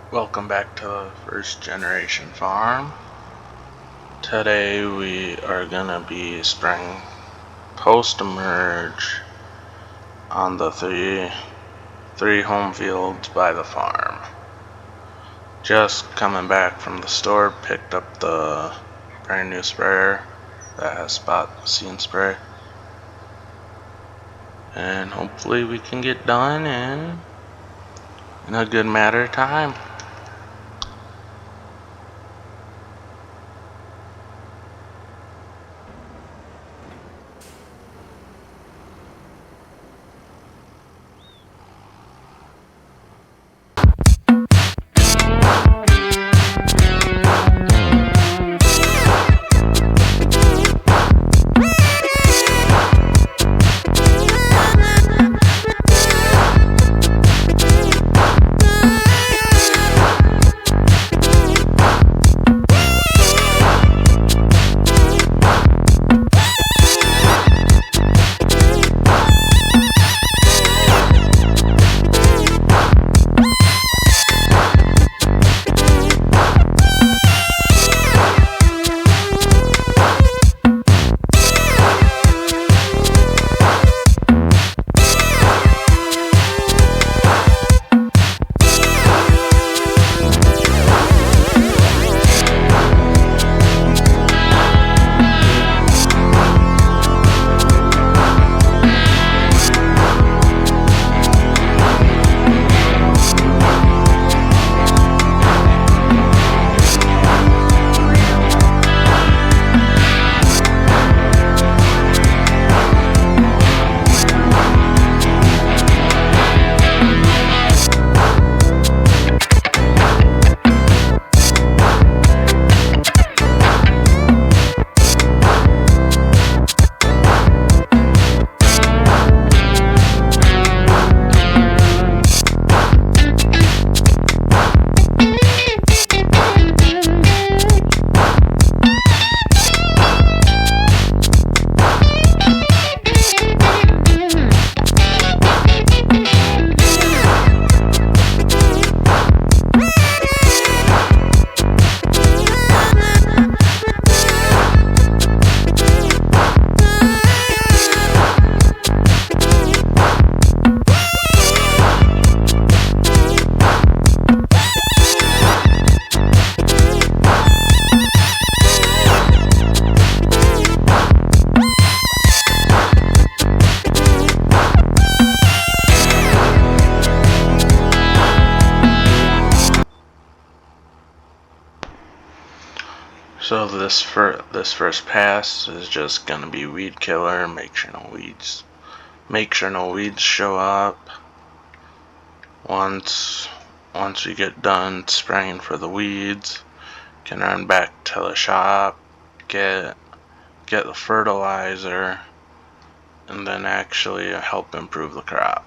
Welcome back to the First Generation Farm. Today we are gonna be spraying post-emerge on the three home fields by the farm. Just coming back from the store, picked up the brand new sprayer that has spot seed spray, and hopefully we can get done in a good matter of time. So this first pass is just gonna be weed killer. Make sure no weeds show up. Once we get done spraying for the weeds, can run back to the shop, get the fertilizer, and then actually help improve the crop.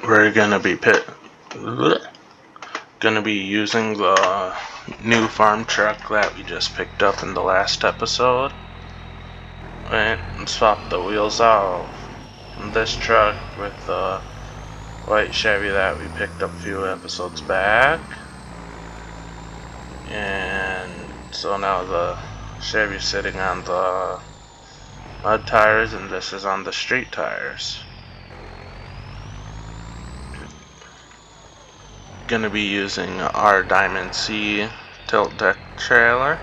We're gonna be gonna be using the new farm truck that we just picked up in the last episode. And swap the wheels out from this truck with the white Chevy that we picked up a few episodes back. And so now the Chevy's sitting on the mud tires and this is on the street tires. Gonna be using our Diamond C tilt deck trailer.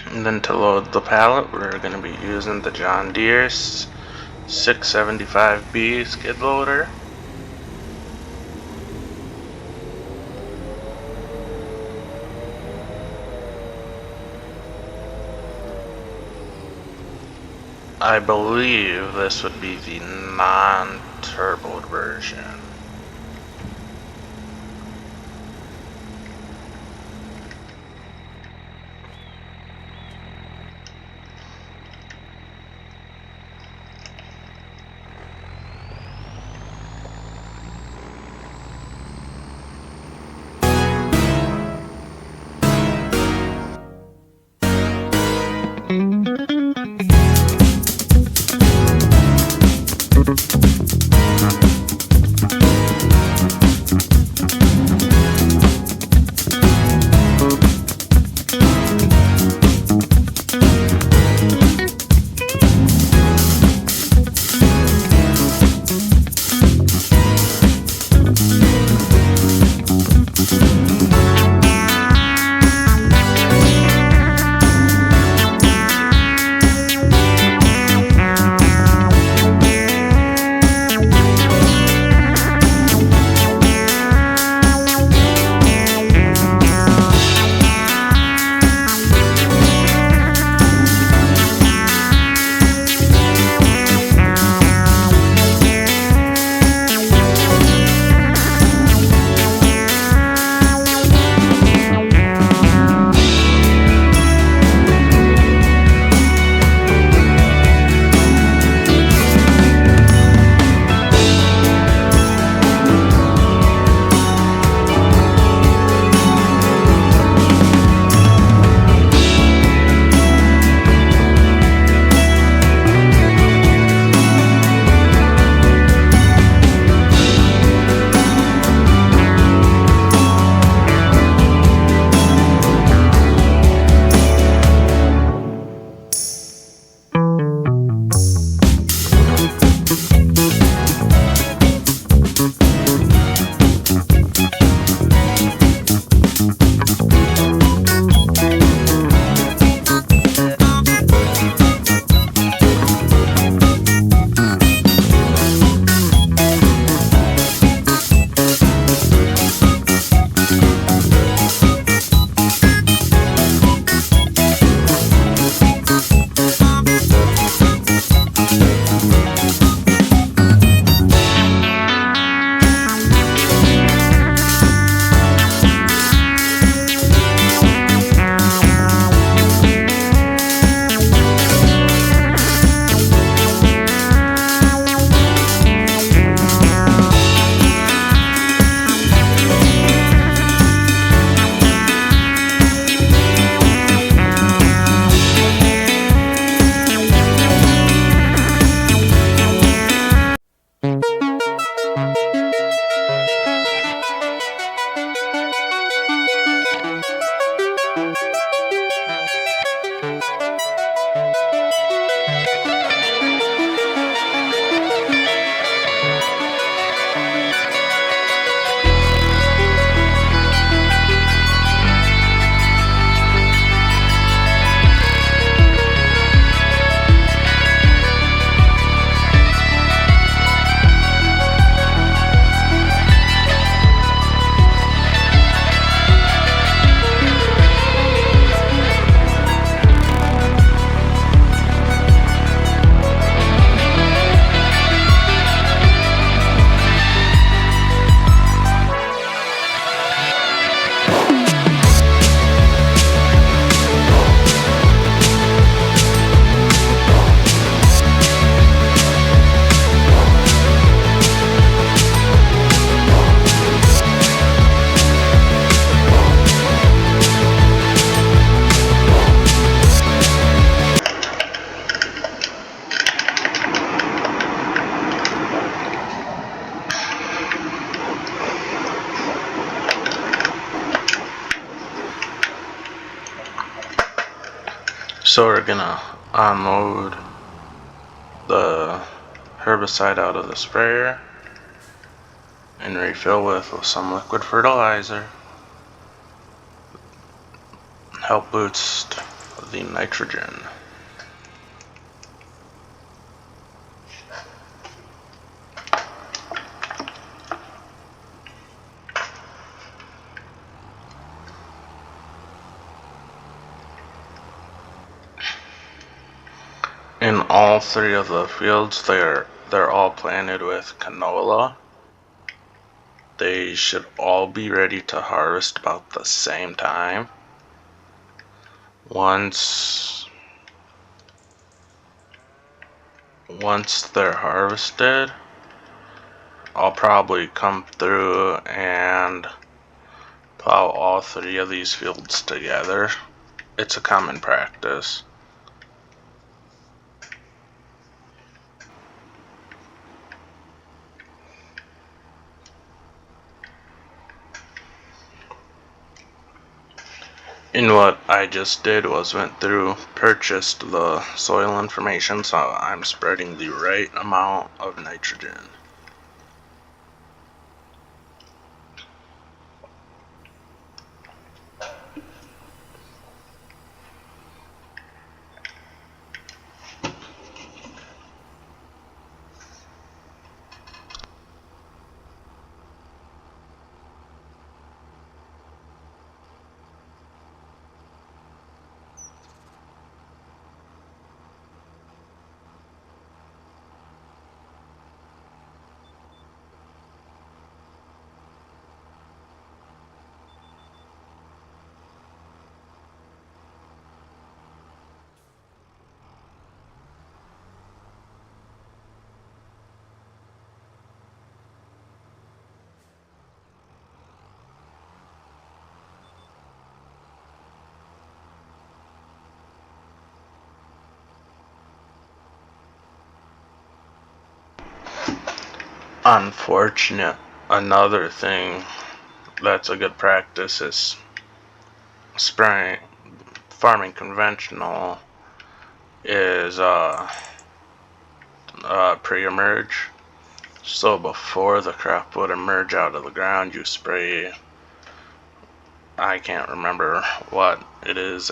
And then to load the pallet, we're going to be using the John Deere 675B skid loader. I believe this would be the non-turboed version. So we're gonna unload the herbicide out of the sprayer and refill with some liquid fertilizer. Help boost the nitrogen. In all three of the fields, they're all planted with canola. They should all be ready to harvest about the same time. Once they're harvested, I'll probably come through and plow all three of these fields together. It's a common practice. And what I just did was went through, purchased the soil information, so I'm spreading the right amount of nitrogen. Another thing that's a good practice is spraying, farming conventional is pre-emerge. So before the crop would emerge out of the ground, you spray, I can't remember what it is,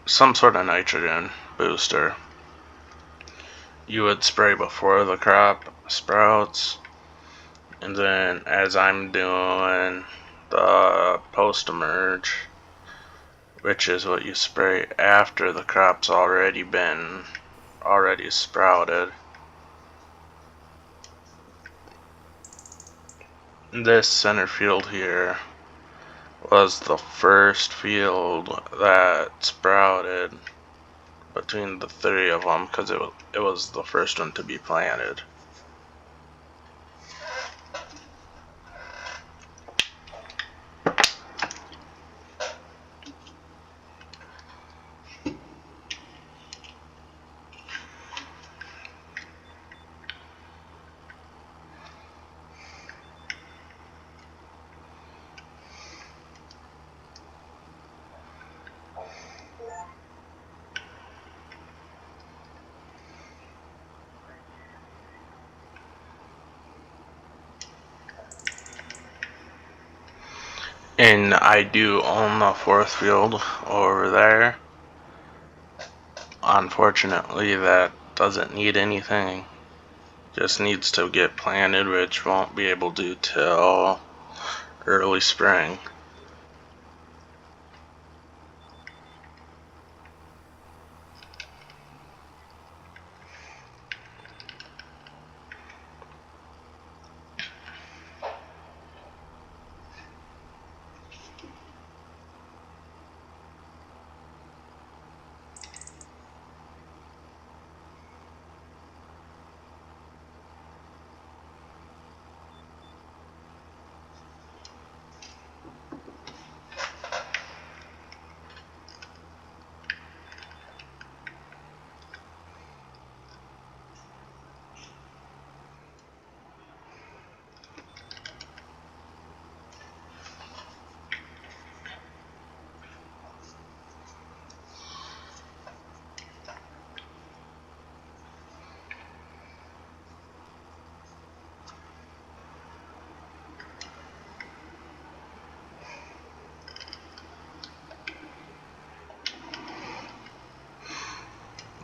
some sort of nitrogen booster. You would spray before the crop sprouts, and then as I'm doing the post-emerge, which is what you spray after the crop's already sprouted. This center field here was the first field that sprouted between the three of them because it was the first one to be planted. And I do own the fourth field over there. Unfortunately, that doesn't need anything. Just needs to get planted, which won't be able to till early spring.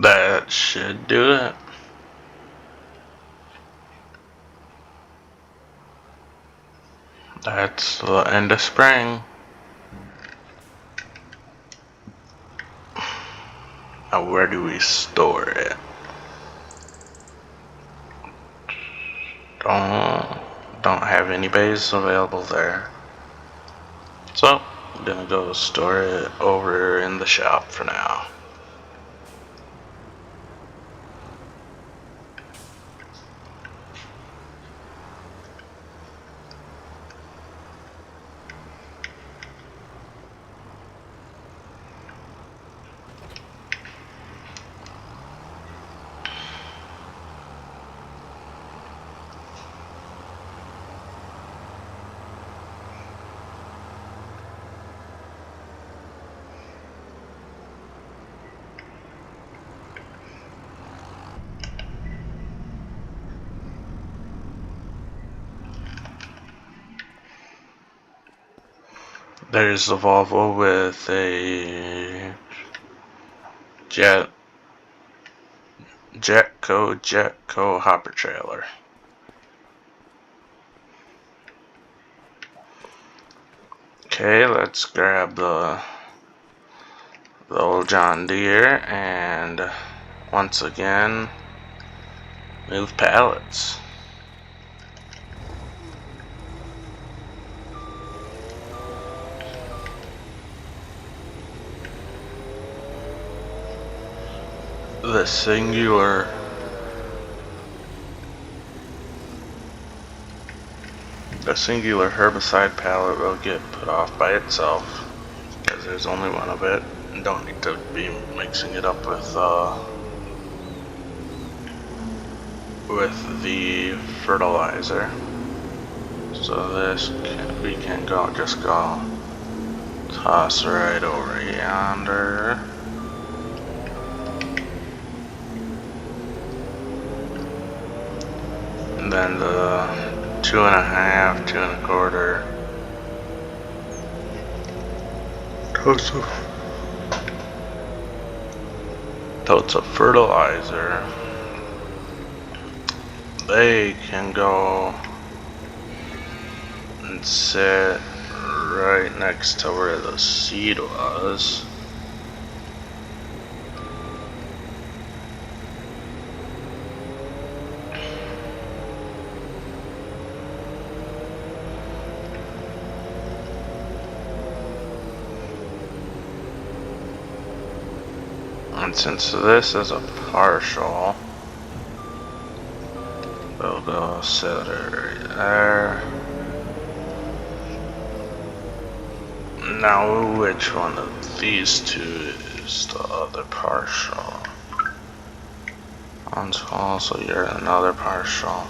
That should do it. That's the end of spring. Now where do we store it? Don't have any bays available there. So, I'm gonna go store it over in the shop for now. There's the Volvo with a Jetco hopper trailer. Okay, let's grab the old John Deere and once again move pallets. The singular herbicide pallet will get put off by itself because there's only one of it. You don't need to be mixing it up with the fertilizer. So this we can just go toss right over yonder. And then the 2.5, 2.25 totes of fertilizer. They can go and sit right next to where the seed was. And since this is a partial, we'll go set it right there. Now, which one of these two is the other partial? One's full, so you're another partial.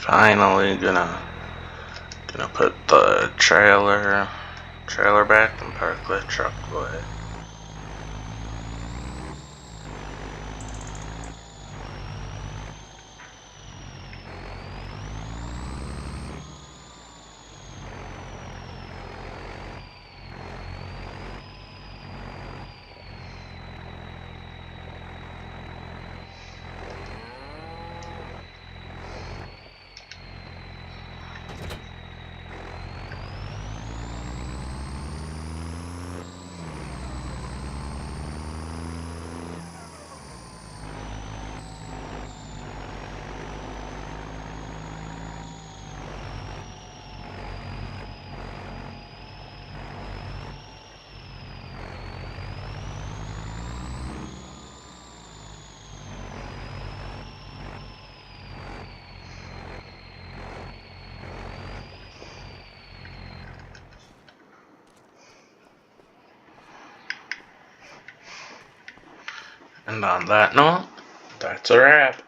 Finally gonna put the trailer trailer back and park the truck away. And on that note, that's a wrap.